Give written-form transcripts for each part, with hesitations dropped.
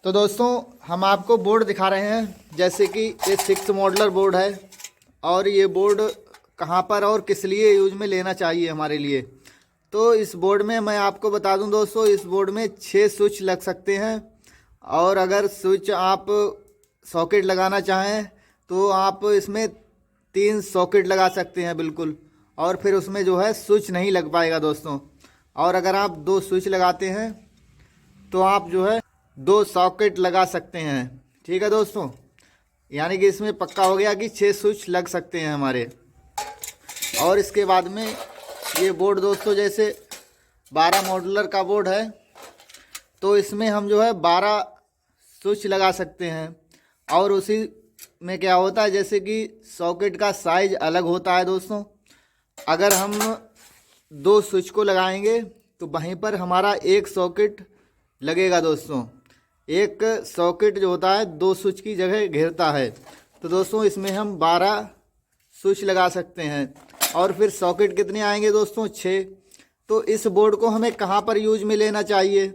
तो दोस्तों हम आपको बोर्ड दिखा रहे हैं, जैसे कि ये 6 मॉडलर बोर्ड है और ये बोर्ड कहाँ पर और किस लिए यूज में लेना चाहिए हमारे लिए। तो इस बोर्ड में मैं आपको बता दूं दोस्तों, इस बोर्ड में 6 स्विच लग सकते हैं और अगर स्विच आप सॉकेट लगाना चाहें तो आप इसमें 3 सॉकेट लगा सकते हैं बिल्कुल, और फिर उसमें जो है स्विच नहीं लग पाएगा दोस्तों। और अगर आप 2 स्विच लगाते हैं तो आप जो है 2 सॉकेट लगा सकते हैं। ठीक है दोस्तों, यानी कि इसमें पक्का हो गया कि 6 स्विच लग सकते हैं हमारे। और इसके बाद में ये बोर्ड दोस्तों जैसे 12 मॉडुलर का बोर्ड है, तो इसमें हम जो है 12 स्विच लगा सकते हैं। और उसी में क्या होता है, जैसे कि सॉकेट का साइज अलग होता है दोस्तों। अगर हम 2 स्विच को लगाएंगे तो वहीं पर हमारा एक सॉकेट लगेगा दोस्तों। एक सॉकेट जो होता है 2 स्विच की जगह घेरता है। तो दोस्तों इसमें हम 12 स्विच लगा सकते हैं। और फिर सॉकेट कितने आएंगे दोस्तों? 6। तो इस बोर्ड को हमें कहाँ पर यूज में लेना चाहिए?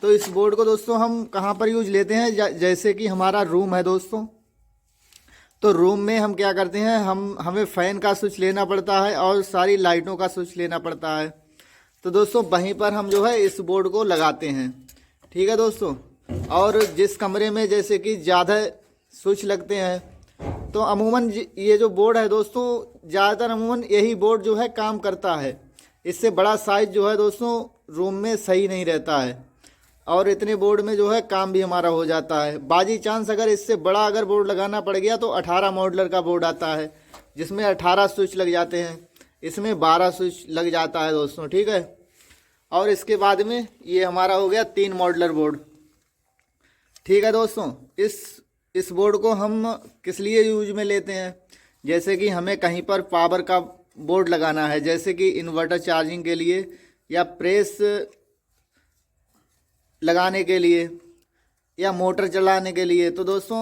तो इस बोर्ड को दोस्तों हम कहाँ पर यूज लेते हैं, जैसे कि हमारा रूम है दोस्तों, तो रूम में हम क्या करते हैं, हमें फ़ैन का स्विच लेना पड़ता है और सारी लाइटों का स्विच लेना पड़ता है। तो दोस्तों वहीं पर हम जो है इस बोर्ड को लगाते हैं। ठीक है दोस्तों। और जिस कमरे में जैसे कि ज़्यादा स्विच लगते हैं, तो अमूमन ये जो बोर्ड है दोस्तों, ज़्यादातर अमूमन यही बोर्ड जो है काम करता है। इससे बड़ा साइज़ जो है दोस्तों रूम में सही नहीं रहता है, और इतने बोर्ड में जो है काम भी हमारा हो जाता है। बाजी चांस अगर इससे बड़ा अगर बोर्ड लगाना पड़ गया तो 18 मॉडलर का बोर्ड आता है, जिसमें 18 स्विच लग जाते हैं। इसमें 12 स्विच लग जाता है दोस्तों। ठीक है। और इसके बाद में ये हमारा हो गया 3 मॉडलर बोर्ड। ठीक है दोस्तों। इस बोर्ड को हम किस लिए यूज में लेते हैं, जैसे कि हमें कहीं पर पावर का बोर्ड लगाना है, जैसे कि इन्वर्टर चार्जिंग के लिए या प्रेस लगाने के लिए या मोटर चलाने के लिए। तो दोस्तों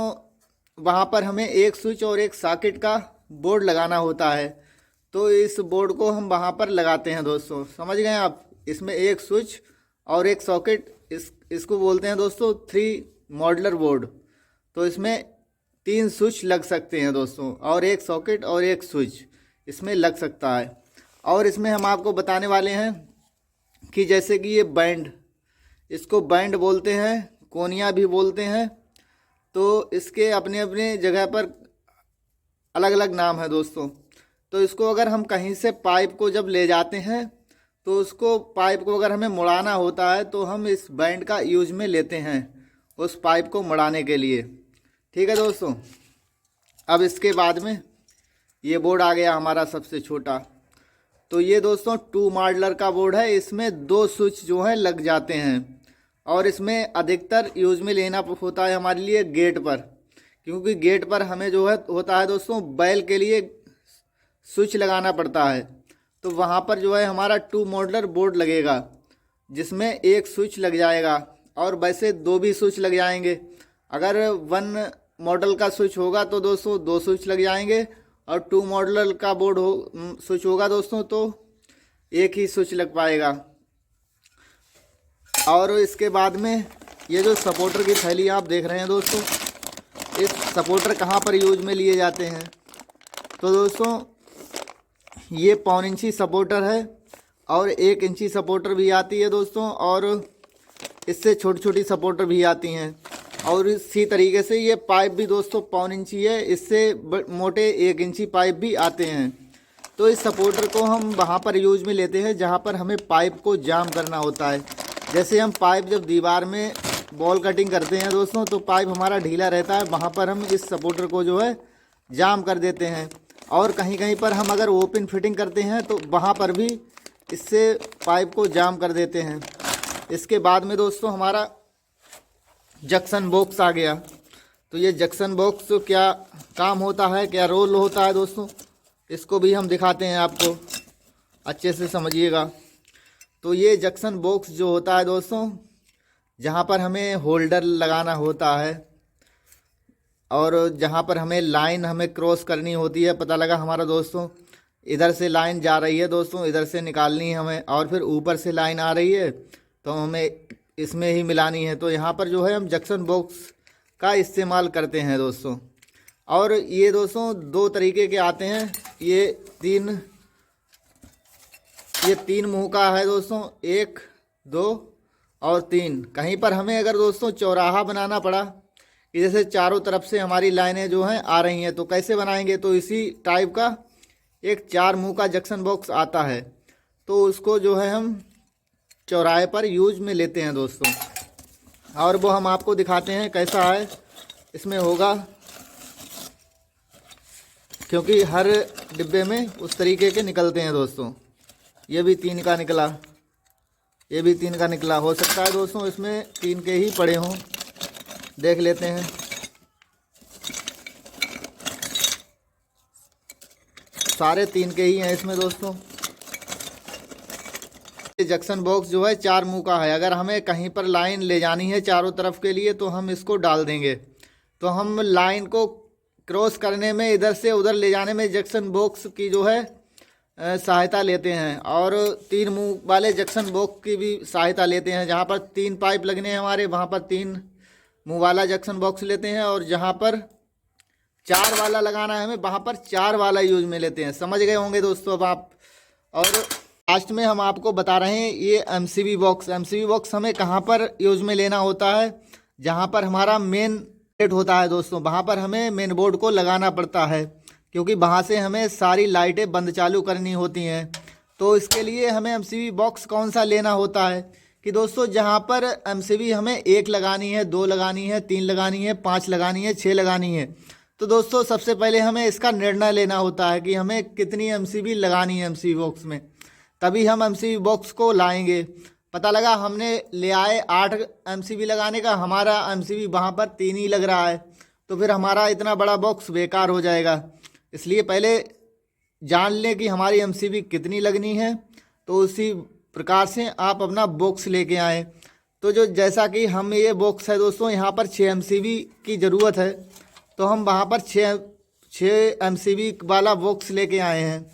वहाँ पर हमें एक स्विच और एक सॉकेट का बोर्ड लगाना होता है। तो इस बोर्ड को हम वहाँ पर लगाते हैं दोस्तों। समझ गए आप? इसमें एक स्विच और एक सॉकेट, इसको बोलते हैं दोस्तों 3 मॉडलर बोर्ड। तो इसमें 3 स्विच लग सकते हैं दोस्तों, और एक सॉकेट और एक स्विच इसमें लग सकता है। और इसमें हम आपको बताने वाले हैं कि जैसे कि ये बैंड, इसको बैंड बोलते हैं, कोनिया भी बोलते हैं। तो इसके अपने अपने जगह पर अलग अलग नाम है दोस्तों। तो इसको अगर हम कहीं से पाइप को जब ले जाते हैं, तो उसको पाइप को अगर हमें मुड़ाना होता है तो हम इस बैंड का यूज में लेते हैं उस पाइप को मुड़ाने के लिए। ठीक है दोस्तों। अब इसके बाद में ये बोर्ड आ गया हमारा सबसे छोटा। तो ये दोस्तों 2 मॉडलर का बोर्ड है। इसमें 2 स्विच जो हैं लग जाते हैं, और इसमें अधिकतर यूज में लेना होता है हमारे लिए गेट पर, क्योंकि गेट पर हमें जो है होता है दोस्तों बैल के लिए स्विच लगाना पड़ता है। तो वहाँ पर जो है हमारा 2 मॉडलर बोर्ड लगेगा, जिसमें एक स्विच लग जाएगा, और वैसे 2 भी स्विच लग जाएंगे। अगर 1 मॉडल का स्विच होगा तो दोस्तों 2 स्विच लग जाएंगे, और 2 मॉडल का बोर्ड स्विच होगा दोस्तों तो एक ही स्विच लग पाएगा। और इसके बाद में ये जो सपोर्टर की थैली आप देख रहे हैं दोस्तों, इस सपोर्टर कहाँ पर यूज में लिए जाते हैं? तो दोस्तों ये 1.25 इंची सपोर्टर है, और 1 इंची सपोर्टर भी आती है दोस्तों, और इससे छोटी छोटी सपोर्टर भी आती हैं। और इसी तरीके से ये पाइप भी दोस्तों 1.25 इंची है, इससे मोटे 1 इंची पाइप भी आते हैं। तो इस सपोर्टर को हम वहाँ पर यूज में लेते हैं जहाँ पर हमें पाइप को जाम करना होता है। जैसे हम पाइप जब दीवार में बॉल कटिंग करते हैं दोस्तों, तो पाइप हमारा ढीला रहता है, वहाँ पर हम इस सपोर्टर को जो है जाम कर देते हैं। और कहीं कहीं पर हम अगर ओपन फिटिंग करते हैं तो वहाँ पर भी इससे पाइप को जाम कर देते हैं। इसके बाद में दोस्तों हमारा जंक्शन बॉक्स आ गया। तो ये जंक्शन बॉक्स क्या काम होता है, क्या रोल होता है दोस्तों, इसको भी हम दिखाते हैं आपको, अच्छे से समझिएगा। तो ये जंक्शन बॉक्स जो होता है दोस्तों, जहाँ पर हमें होल्डर लगाना होता है, और जहाँ पर हमें लाइन हमें क्रॉस करनी होती है। पता लगा हमारा दोस्तों इधर से लाइन जा रही है दोस्तों, इधर से निकालनी है हमें, और फिर ऊपर से लाइन आ रही है, तो हमें इसमें ही मिलानी है। तो यहाँ पर जो है हम जंक्शन बॉक्स का इस्तेमाल करते हैं दोस्तों। और ये दोस्तों 2 तरीके के आते हैं। ये तीन मुंह का है दोस्तों, 1, 2 और 3। कहीं पर हमें अगर दोस्तों चौराहा बनाना पड़ा कि जैसे चारों तरफ से हमारी लाइनें जो हैं आ रही हैं, तो कैसे बनाएंगे, तो इसी टाइप का एक 4 मुंह का जंक्शन बॉक्स आता है। तो उसको जो है हम चौराहे पर यूज में लेते हैं दोस्तों। और वो हम आपको दिखाते हैं कैसा है इसमें होगा, क्योंकि हर डिब्बे में उस तरीके के निकलते हैं दोस्तों। ये भी 3 का निकला, ये भी 3 का निकला। हो सकता है दोस्तों इसमें 3 के ही पड़े हों, देख लेते हैं। सारे 3 के ही हैं इसमें दोस्तों। जंक्शन बॉक्स जो है 4 मुंह का है। अगर हमें कहीं पर लाइन ले जानी है चारों तरफ के लिए, तो हम इसको डाल देंगे। तो हम लाइन को क्रॉस करने में, इधर से उधर ले जाने में जंक्शन बॉक्स की जो है सहायता लेते हैं। और 3 मुंह वाले जंक्शन बॉक्स की भी सहायता लेते हैं। जहाँ पर 3 पाइप लगने हैं हमारे, वहाँ पर 3 मुंह वाला जंक्शन बॉक्स लेते हैं। और जहाँ पर 4 वाला लगाना है हमें, वहाँ पर 4 वाला यूज में लेते हैं। समझ गए होंगे दोस्तों अब आप। और लास्ट में हम आपको बता रहे हैं ये एमसीबी बॉक्स हमें कहाँ पर यूज में लेना होता है। जहाँ पर हमारा मेन गेट होता है दोस्तों, वहाँ पर हमें मेन बोर्ड को लगाना पड़ता है, क्योंकि वहाँ से हमें सारी लाइटें बंद चालू करनी होती हैं। तो इसके लिए हमें एमसीबी बॉक्स कौन सा लेना होता है कि दोस्तों जहाँ पर एमसीबी हमें 1 लगानी है, 2 लगानी है, 3 लगानी है, 5 लगानी है, 6 लगानी है। तो दोस्तों सबसे पहले हमें इसका निर्णय लेना होता है कि हमें कितनी एमसीबी लगानी है एमसीबी बॉक्स में, तभी हम एमसीबी बॉक्स को लाएंगे। पता लगा हमने ले आए 8 एमसीबी लगाने का, हमारा एमसीबी वहाँ पर 3 ही लग रहा है, तो फिर हमारा इतना बड़ा बॉक्स बेकार हो जाएगा। इसलिए पहले जान लें कि हमारी एमसीबी कितनी लगनी है, तो उसी प्रकार से आप अपना बॉक्स लेके आएँ। तो जो जैसा कि हम ये बॉक्स है दोस्तों, यहाँ पर 6 एमसीबी की ज़रूरत है, तो हम वहाँ पर 6 एमसीबी वाला बॉक्स लेके आए हैं।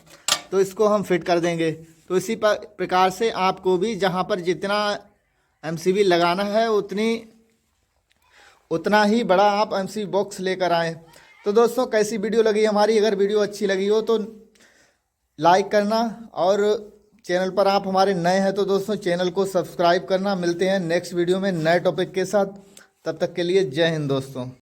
तो इसको हम फिट कर देंगे। तो इसी प्रकार से आपको भी जहाँ पर जितना एमसीबी लगाना है उतना ही बड़ा आप एमसीबी बॉक्स लेकर आएँ। तो दोस्तों कैसी वीडियो लगी हमारी? अगर वीडियो अच्छी लगी हो तो लाइक करना, और चैनल पर आप हमारे नए हैं तो दोस्तों चैनल को सब्सक्राइब करना। मिलते हैं नेक्स्ट वीडियो में नए टॉपिक के साथ। तब तक के लिए जय हिंद दोस्तों।